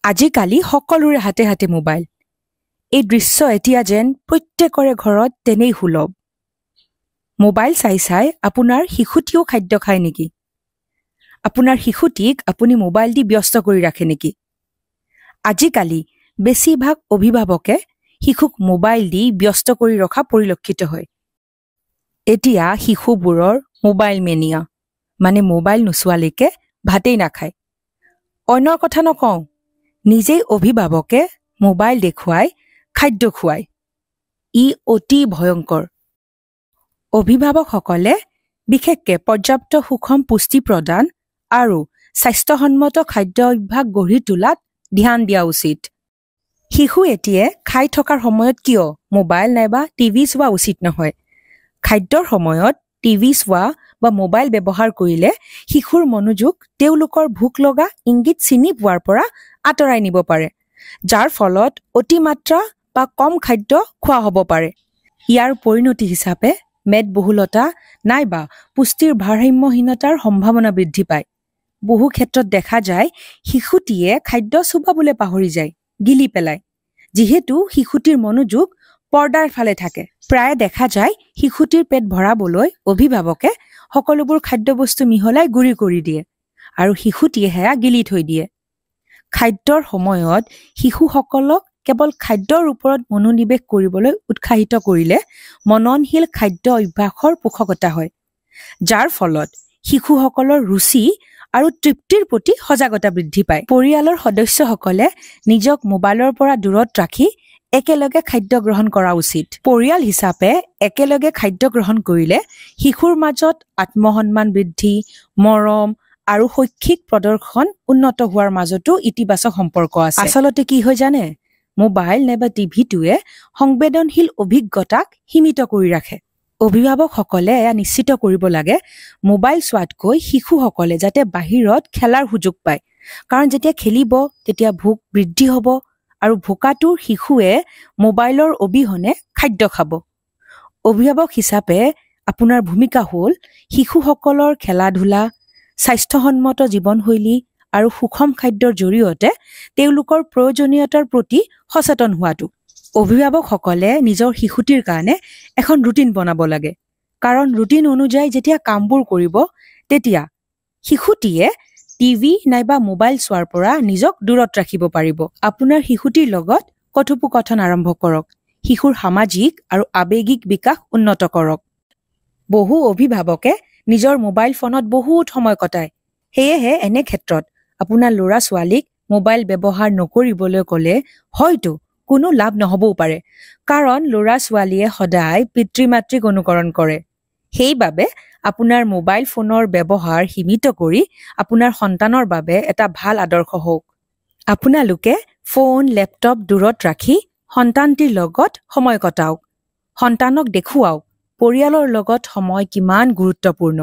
আজিকালি সকলোৰে হাতে হাতে মোবাইল। এই দৃশ্য এতিয়া যেন প্ৰত্যেকৰে ঘৰত তেনেই সুলভ। মোবাইল চাই চাই আপোনাৰ শিশুটিও খাদ্য খায় নেকি? আপোনাৰ শিশুটিক আপুনি মোবাইল দি ব্যস্ত কৰি ৰাখে নেকি? আজিকালি বেছিভাগ অভিভাৱকে শিশুক মোবাইল দি ব্যস্ত কৰি ৰখা পৰিলক্ষিত হয়। এতিয়া শিশুবোৰৰ মোবাইল মেনিয়া, মানে মোবাইল নোচোৱালৈকে ভাতেই নাখায়। অন্য কথা নকওঁ, নিজেই অভিভাৱকে মোবাইল দেখুৱাই খাদ্য খুৱায়। ই অতি ভয়ংকৰ। অভিভাৱকসকলে বিশেষকৈ পৰ্যাপ্ত সুষম পুষ্টি প্ৰদান আৰু স্বাস্থ্যসন্মত খাদ্য অভ্যাস গঢ়ি তোলাত ধ্যান দিয়া উচিত। শিশু এটিয়ে খাই থকাৰ সময়ত কিয় মোবাইল নাইবা টিভি চোৱা উচিত নহয়? খাদ্যৰ সময়ত টিভি চোৱা বা মোবাইল ব্যৱহাৰ কৰিলে শিশুৰ মনোযোগ তেওঁলোকৰ ভোক লগা ইংগিত চিনি পোৱাৰ পৰা আঁতৰাই নিব পাৰে, যাৰ ফলত অতিমাত্ৰা বা কম খাদ্য খোৱা হ'ব পাৰে। ইয়াৰ পৰিণতি হিচাপে মেদবহুলতা নাইবা পুষ্টিৰ ভাৰসাম্যহীনতাৰ সম্ভাৱনা বৃদ্ধি পায়। বহু ক্ষেত্ৰত দেখা যায় শিশুটিয়ে খাদ্য চোবাবলৈ পাহৰি যায়, গিলি পেলায়, যিহেতু শিশুটিৰ মনোযোগ পৰ্দাৰ ফালে থাকে। প্ৰায়ে দেখা যায় শিশুটিৰ পেট ভৰাবলৈ অভিভাৱকে সকলোবোৰ খাদ্যবস্তু মিহলাই গুৰি কৰি দিয়ে আৰু শিশুটিয়ে সেয়া গিলি থৈ দিয়ে। খাদ্যৰ সময়ত শিশুসকলক কেৱল খাদ্যৰ ওপৰত মনোনিৱেশ কৰিবলৈ উৎসাহিত কৰিলে মননশীল খাদ্য অভ্যাসৰ পোষকতা হয়, যাৰ ফলত শিশুসকলৰ ৰুচি আৰু তৃপ্তিৰ প্ৰতি সজাগতা বৃদ্ধি পায়। পৰিয়ালৰ সদস্যসকলে নিজক মোবাইলৰ পৰা দূৰত ৰাখি একেলগে খাদ্য গ্ৰহণ কৰা উচিত। পৰিয়াল হিচাপে একেলগে খাদ্য গ্ৰহণ কৰিলে শিশুৰ মাজত আত্মসন্মান বৃদ্ধি, মৰম আৰু শৈক্ষিক প্ৰদৰ্শন উন্নত হোৱাৰ মাজতো ইতিবাচক সম্পৰ্ক আছে। আচলতে কি হয় জানে? মোবাইল নাইবা টিভিটোৱে সংবেদনশীল অভিজ্ঞতাক সীমিত কৰি ৰাখে। অভিভাৱকসকলে এয়া নিশ্চিত কৰিব লাগে মোবাইল চোৱাতকৈ শিশুসকলে যাতে বাহিৰত খেলাৰ সুযোগ পায়, কাৰণ যেতিয়া খেলিব তেতিয়া ভোক বৃদ্ধি হ'ব আৰু ভোকাতুৰ শিশুৱে মোবাইলৰ অবিহনে খাদ্য খাব। অভিভাৱক হিচাপে আপোনাৰ ভূমিকা হ'ল শিশুসকলৰ খেলা-ধূলা, স্বাস্থ্যসন্মত জীৱনশৈলী আৰু সুষম খাদ্যৰ জৰিয়তে তেওঁলোকৰ প্ৰয়োজনীয়তাৰ প্ৰতি সচেতন হোৱাটো। অভিভাৱকসকলে নিজৰ শিশুটিৰ কাৰণে এখন ৰুটিন বনাব লাগে, কাৰণ ৰুটিন অনুযায়ী যেতিয়া কামবোৰ কৰিব তেতিয়া শিশুটিয়ে টিভি নাইবা মোবাইল চোৱাৰ পৰা নিজক দূৰত ৰাখিব পাৰিব। আপোনাৰ শিশুটিৰ লগত কথোপকথন আৰম্ভ কৰক, শিশুৰ সামাজিক আৰু আৱেগিক বিকাশ উন্নত কৰক। বহু অভিভাৱকে নিজৰ মোবাইল ফোনত বহুত সময় কটায়, সেয়েহে এনে ক্ষেত্ৰত আপোনাৰ ল'ৰা-ছোৱালীক মোবাইল ব্যৱহাৰ নকৰিবলৈ ক'লে হয়তো কোনো লাভ নহবও পাৰে, কাৰণ ল'ৰা-ছোৱালীয়ে সদায় পিতৃ-মাতৃক অনুকৰণ কৰে। সেইবাবে আপোনাৰ মোবাইল ফোনৰ ব্যৱহাৰ সীমিত কৰি আপোনাৰ সন্তানৰ বাবে এটা ভাল আদৰ্শ হওক। আপোনালোকে ফোন, লেপটপ দূৰত ৰাখি সন্তানটিৰ লগত সময় কটাওক। সন্তানক দেখুৱাওক পৰিয়ালৰ লগত সময় কিমান গুৰুত্বপূৰ্ণ।